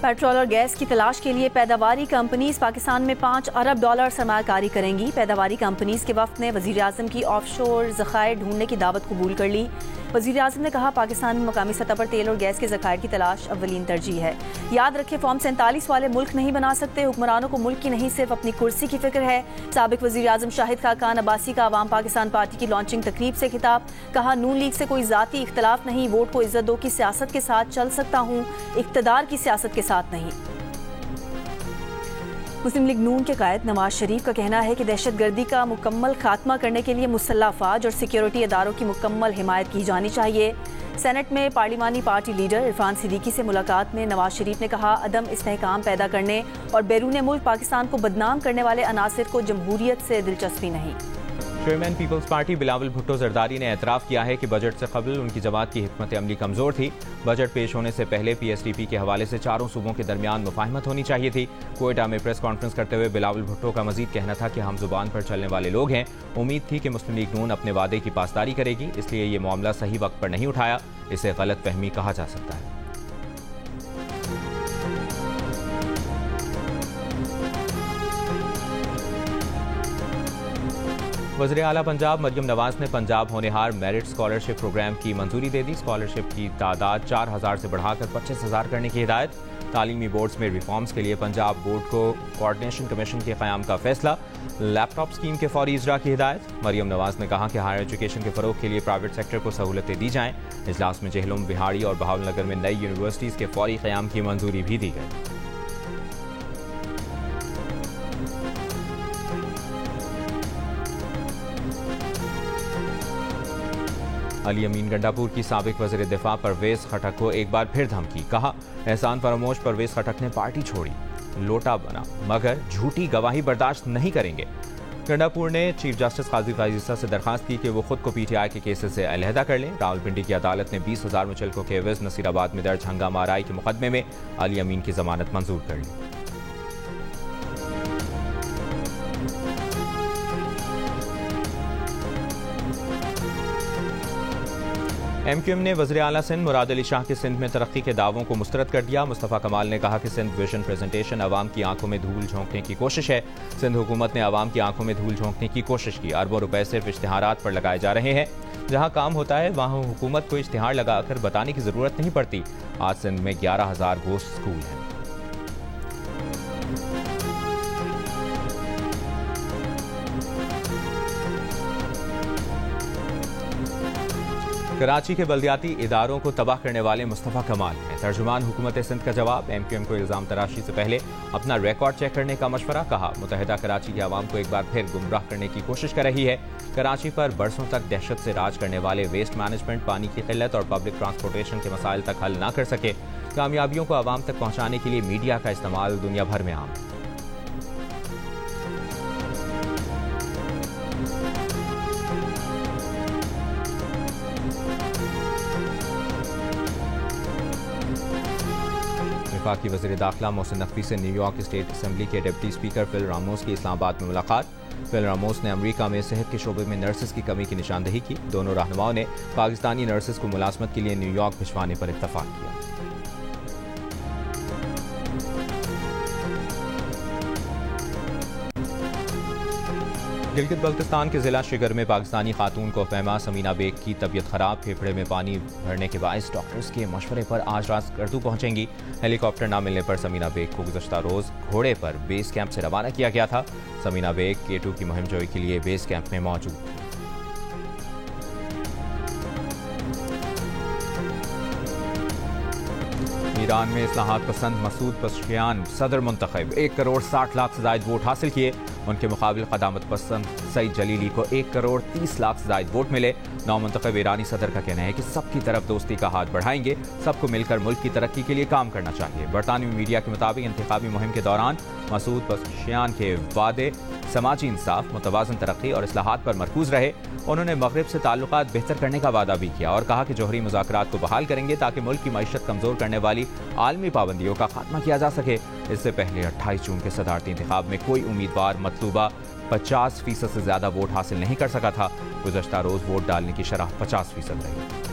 Petrol और gas की तलाश के लिए पैदावारी कंपनीज पाकिस्तान में $5 अरब सरमायाकारी करेंगी। पैदावारी कंपनीज के वफ्द ने वज़ीर आज़म की ऑफशोर ज़खायर ढूंढने की दावत कबूल कर ली। वज़ीर आज़म ने कहा, पाकिस्तान में मकामी सतह पर तेल और गैस के ज़खायर की तलाश अव्वलीन तरजीह है। याद रखें, फॉर्म 47 वाले मुल्क नहीं बना सकते। हुक्मरानों को मुल्क की नहीं सिर्फ अपनी कुर्सी की फिक्र है। साबिक वज़ीर आज़म शाहिद खाकान अब्बासी का अवाम पाकिस्तान पार्टी की लॉन्चिंग तकरीब से खिताब। कहा, नून लीग से कोई ज़ाती इख्तलाफ नहीं, वोट को इज्जत दो की सियासत के साथ चल सकता हूँ, इख्तदार की सियासत के साथ नहीं। मुस्लिम लीग नून के कायद नवाज शरीफ का कहना है कि दहशतगर्दी का मुकम्मल खात्मा करने के लिए मुसल्लह अफवाज और सिक्योरिटी इदारों की मुकम्मल हिमायत की जानी चाहिए। सेनेट में पार्लिमानी पार्टी लीडर इरफान सिद्दीकी से मुलाकात में नवाज शरीफ ने कहा, अदम इस्तेहकाम पैदा करने और बैरून मुल्क पाकिस्तान को बदनाम करने वाले अनासिर को जमहूरियत से दिलचस्पी नहीं। Chairman Peoples Party Bilawal Bhutto Zardari ने एतराफ़ किया है कि बजट से कबल उनकी जमात की हिकमत अमली कमज़ोर थी। बजट पेश होने से पहले PSDP के हवाले से चारों सूबों के दरमियान मुफाहमत होनी चाहिए थी। कोयटा में प्रेस कॉन्फ्रेंस करते हुए बिलावल भुट्टो का मजीद कहना था कि हम जुबान पर चलने वाले लोग हैं। उम्मीद थी कि मुस्लिम लीग नून अपने वादे की पासदारी करेगी, इसलिए ये मामला सही वक्त पर नहीं उठाया। इसे गलत फहमी कहा जा सकता है। वज़ीर आला पंजाब मरियम नवाज ने पंजाब होनहार मेरिट स्कॉलरशिप प्रोग्राम की मंजूरी दे दी। स्कॉलरशिप की तादाद 4000 से बढ़ाकर 25000 करने की हिदायत। तालीमी बोर्ड्स में रिफॉर्म्स के लिए पंजाब बोर्ड को कोऑर्डिनेशन कमीशन के क़याम का फैसला। लैपटॉप स्कीम के फौरी इजरा की हिदायत। मरियम नवाज ने कहा कि हायर एजुकेशन के फ़रोग के लिए प्राइवेट सेक्टर को सहूलतें दी जाएँ। इजलास में जहलुम, बिहाड़ी और बहावलनगर में नई यूनिवर्सिटीज़ के फौरी क़याम की मंजूरी भी दी गई। अली अमीन गंडापुर की साबिक वज़ीर दिफा परवेज खटक को एक बार फिर धमकी। कहा, एहसान फरामोश परवेज खटक ने पार्टी छोड़ी, लोटा बना, मगर झूठी गवाही बर्दाश्त नहीं करेंगे। गंडापुर ने चीफ जस्टिस काजी फायज़ से दरखास्त की कि वो खुद को PTI के केसेस से अलहदा कर लें। रावलपिंडी की अदालत ने 20,000 मुचलकों के एवज नसीराबाद में दर्ज हंगामा आराई के मुकदमे में अली अमीन की जमानत मंजूर कर ली। MQM ने वज़ीर आला सिंध मुराद अली शाह के सिंध में तरक्की के दावों को मुस्तरद कर दिया। मुस्तफ़ा कमाल ने कहा कि सिंध विजन प्रेजेंटेशन अवाम की आंखों में धूल झोंकने की कोशिश है। सिंध हुकूमत ने अवाम की आंखों में धूल झोंकने की कोशिश की। अरबों रुपए सिर्फ इश्तिहारात पर लगाए जा रहे हैं। जहां काम होता है वहां हुकूमत को इश्तिहार लगाकर बताने की जरूरत नहीं पड़ती। आज सिंध में 11,000 गोश्त स्कूल हैं। कराची के बल्दियाती इदारों को तबाह करने वाले मुस्तफ़ा कमाल हैं। तर्जुमान हुकूमत सिंध का जवाब। MQM को इल्ज़ाम तराशी से पहले अपना रिकॉर्ड चेक करने का मशवरा। कहा, मुतहदा कराची के अवाम को एक बार फिर गुमराह करने की कोशिश कर रही है। कराची पर बरसों तक दहशत से राज करने वाले वेस्ट मैनेजमेंट, पानी की किल्लत और पब्लिक ट्रांसपोर्टेशन के मसाइल तक हल ना कर सके। कामयाबियों को अवाम तक पहुँचाने के लिए मीडिया का इस्तेमाल दुनिया भर में आम है। वफाकी वज़ीर दाखिला मोहसिन नकवी से न्यूयॉर्क स्टेट असम्बली के डिप्टी स्पीकर फिल रामोस की इस्लामाबाद में मुलाकात। फिल रामोस ने अमरीका में सेहत के शोबे में नर्सेज की कमी की निशानदेही की। दोनों रहनुमाओं ने पाकिस्तानी नर्सेज को मुलाजमत के लिए न्यूयॉर्क भिजवाने पर इत्तफाक किया। गिलगित बल्तिस्तान के जिला शिगर में पाकिस्तानी खातून को अफहमा समीना बेग की तबीयत खराब। फेफड़े में पानी भरने के बायस डॉक्टर्स के मशवरे पर आज रात स्कर्दू पहुंचेंगी। हेलीकॉप्टर न मिलने पर समीना बेग को गुज़श्ता रोज घोड़े पर बेस कैंप से रवाना किया गया था। समीना बेग K2 की मुहिम जोई के लिए बेस कैंप में मौजूद थी। ईरान में इस्लाहात पसंद मसूद पशकियान सदर मुंतखब। 1 करोड़ 60 लाख से ज़ायद वोट हासिल किए। उनके मुकाबले क़दामत पसंद सईद जलीली को 1 करोड़ 30 लाख से ज़ायद वोट मिले। नौमुंतखब ईरानी सदर का कहना है कि सबकी तरफ दोस्ती का हाथ बढ़ाएंगे। सबको मिलकर मुल्क की तरक्की के लिए काम करना चाहिए। बरतानवी मीडिया के मुताबिक इंतखाबी मुहिम के दौरान मसूद पशकियान के वादे समाजी इंसाफ, मुतवाज़न तरक्की और इस्लाहात पर मरकूज रहे। उन्होंने मगरिब से ताल्लुकात बेहतर करने का वादा भी किया और कहा कि जौहरी मुज़ाकरात को बहाल करेंगे ताकि मुल्क की मईशत कमज़ोर करने वाली आलमी पाबंदियों का खात्मा किया जा सके। इससे पहले 28 जून के सदारती इंतखाब में कोई उम्मीदवार मतलूबा 50% से ज़्यादा वोट हासिल नहीं कर सका था। गुज़श्ता रोज़ वोट डालने की शरह 50% रही।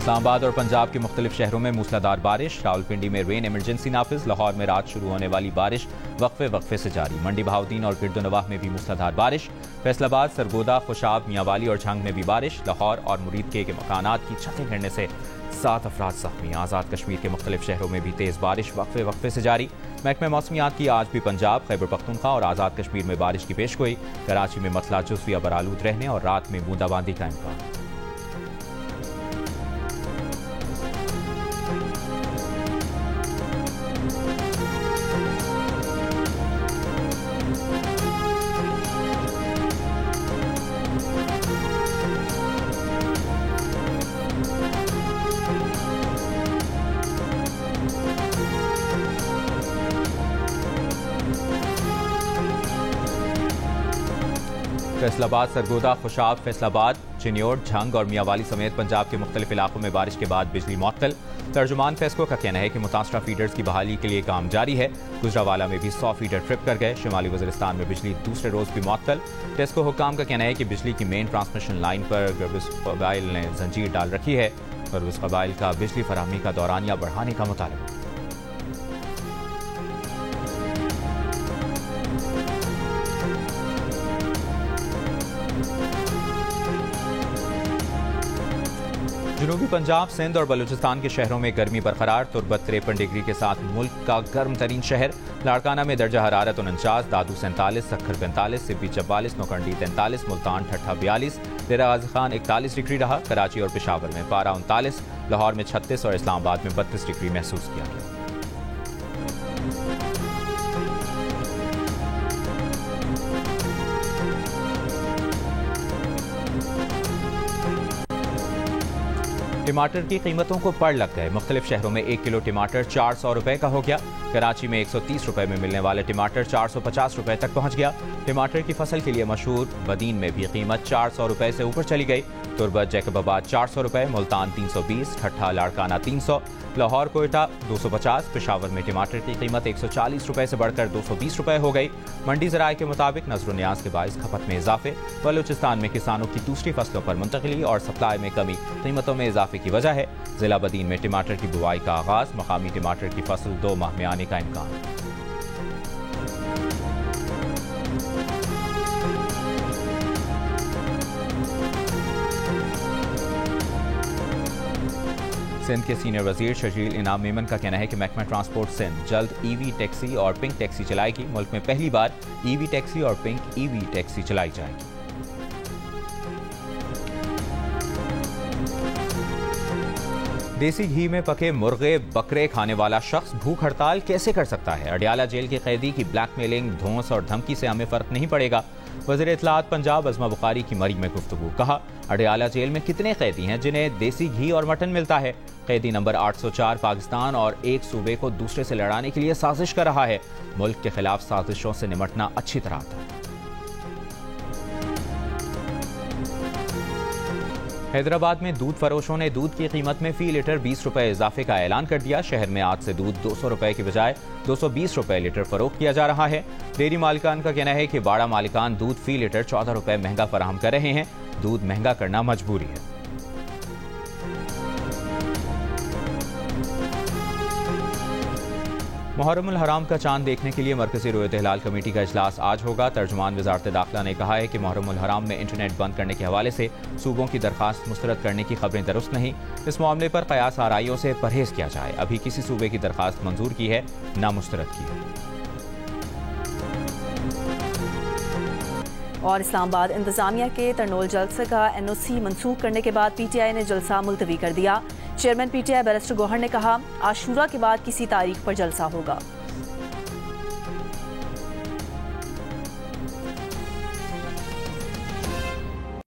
इस्लामाबाद और पंजाब के मुख्तलिफ शहरों में मूसलाधार बारिश। रावलपिंडी में रेन इमरजेंसी नाफिज। लाहौर में रात शुरू होने वाली बारिश वक्फे से जारी। मंडी बहाउद्दीन और गिरदोनवाह में भी मूसलाधार बारिश। फैसलाबाद, सरगोदा, खुशाब, मियांवाली और झंग में भी बारिश। लाहौर और मुरीद के मकानात की छतें गिरने से 7 अफराद जख्मी। आज़ाद कश्मीर के मुख्तलिफ शहरों में भी तेज़ बारिश वक्फे से जारी। महकमे मौसमियात की आज भी पंजाब, खैबर पख्तूनख्वा और आज़ाद कश्मीर में बारिश की पेशगोई। कराची में मतला जुज़वी अबरालूद रहने और रात में बूंदाबांदी का इम्कान। फैसलाबाद, सरगोदा, खुशाब, फैसलाबाद, चिन्योट, झंग और मियांवाली समेत पंजाब के मुख्तलिफ इलाकों में बारिश के बाद बिजली मुअत्तल। तर्जुमान फेस्को का कहना है कि मुतासरा फीडर्स की बहाली के लिए काम जारी है। गुजरावाला में भी 100 फीडर ट्रिप कर गए। शिमाली वज़ीरिस्तान में बिजली दूसरे रोज भी मुअत्तल। टेस्को हुक्काम का कहना है कि बिजली की मेन ट्रांसमिशन लाइन पर गर्विस कबाइल ने जंजीर डाल रखी है। गर्विस कबाइल का बिजली फराहमी का दौरानिया बढ़ाने का मुतालबा। जनूबी पंजाब, सिंध और बलूचिस्तान के शहरों में गर्मी बरकरार। तुर्बत 53 डिग्री के साथ मुल्क का गर्म तरीन शहर। लाड़काना में दर्जा हरारत 49, दादू 47, सक्खर 45, सिब्बी 44, नौकंडी 43, मुल्तान ठट्ठा 42, डेरा गाजी खान 41 डिग्री रहा। कराची और पेशावर में पारा 39, लाहौर में 36 और इस्लामाबाद में 32 डिग्री महसूस किया गया। टमाटर की कीमतों को पड़ लग गए। मुख्तलिफ शहरों में 1 किलो टमाटर 400 रुपए का हो गया। कराची में 130 रुपए में मिलने वाले टमाटर 450 रुपए तक पहुंच गया। टमाटर की फसल के लिए मशहूर बदीन में भी कीमत 400 रुपए से ऊपर चली गई। तुर्बत, जैकबाबाद 400 रुपए, मुल्तान 320, ठट्ठा लाड़काना 300, लाहौर कोयटा 250। पेशावर में टमाटर की कीमत 140 रुपए से बढ़कर 220 रुपए हो गई। मंडी ज़राए के मुताबिक नजर न्याज के बाइस खपत में इजाफे। बलूचिस्तान में किसानों की दूसरी फसलों पर मुंतकिली और सप्लाई में कमी कीमतों में इजाफे की वजह है। जिला बदीन में टमाटर की बुआई का आगाज। मकामी टमाटर की फसल 2 माह में आने का इम्कान। सिंध के सीनियर वजीर शजील इनाम मेमन का कहना है कि महकमा ट्रांसपोर्ट सिंध जल्द ईवी टैक्सी और पिंक टैक्सी चलाएगी। मुल्क में पहली बार ईवी टैक्सी और पिंक ईवी टैक्सी चलाई जाएगी। देसी घी में पके मुर्गे बकरे खाने वाला शख्स भूख हड़ताल कैसे कर सकता है? अडियाला जेल के कैदी की ब्लैकमेलिंग, धौंस और धमकी से हमें फर्क नहीं पड़ेगा। वज़ीर इत्तलात पंजाब अज़मा बुखारी की मरी में गुफ्तगू। कहा, अडियाला जेल में कितने कैदी हैं जिन्हें देसी घी और मटन मिलता है? कैदी नंबर 804 पाकिस्तान और एक सूबे को दूसरे से लड़ाने के लिए साजिश कर रहा है। मुल्क के खिलाफ साजिशों से निपटना अच्छी तरह आता है। हैदराबाद में दूध फरोशों ने दूध की कीमत में फी लीटर 20 रुपए इजाफे का ऐलान कर दिया। शहर में आज से दूध 200 रुपए की बजाय 220 रुपए लीटर फरोख्त किया जा रहा है। डेयरी मालिकान का कहना है कि बाड़ा मालिकान दूध फी लीटर 14 रुपए महंगा फराहम कर रहे हैं। दूध महंगा करना मजबूरी है। मुहर्रमुल हराम का चांद देखने के लिए मरकजी रोयत हिलाल कमेटी का इजलास आज होगा। तर्जुमान वजारत दाखिला ने कहा है कि मुहर्रमुल हराम में इंटरनेट बंद करने के हवाले से सूबों की दरखास्त मुस्तरद करने की खबरें दुरुस्त नहीं। इस मामले पर कयास आराइयों से परहेज किया जाए। अभी किसी सूबे की दरखास्त मंजूर की है, ना मुस्तरद की है। और इस्लामाबाद इंतजामिया के तरनोल जलसे का NOC मनसूख करने के बाद PTI ने जलसा मुलतवी कर दिया। चेयरमैन PTI बैरिस्टर गौहर ने कहा, आशूरा के बाद किसी तारीख पर जलसा होगा।